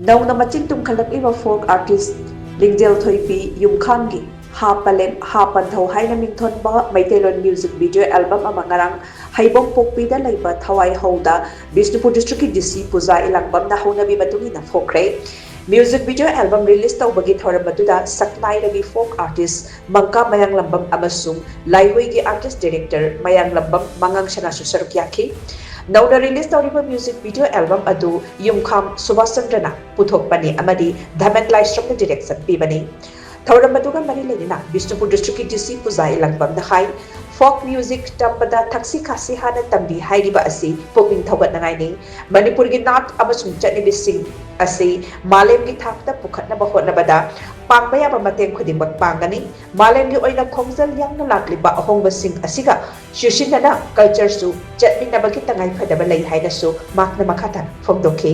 Nauna maching tumkhalakliba folk artist Lingdel Thoipi Yumkhangi Ha Palem Ha Pangthou haina mingthonba Maitelon music video album ama ngarang haibong pokpida laiba thawai hauda Bishnupur district ki DC puja ilangbam na haunabi matungi na Phongkhre music video album release tawbagi thoram matuda saknai ragi folk artist Mangka Mayang Lambam amasung Laihoi gi artist director Mayang Lambam Mangang Shana Susarkyaki Nauna release tawriba music video album adu Yumkham Subhaschandrana puthokpani amadi Dhamek Laistrom na direction pibani Thoram matuga mari lenina Bishnupur district ki DC puja ilangbam na hai folk music tampada thaksi khasi hana tambi hairiba asi pokning thogat nangai ni Manipur gi nat amasung chani bising asi malem gi thakta pukhatna ba hotna bada pangmaya ba mateng khudimak pangani malem gi oina khongjal yang na lakliba ahongba sing asiga shushinna culture su chatmina ba ki tangai phadaba lai haina su makna makhatan phongdokhe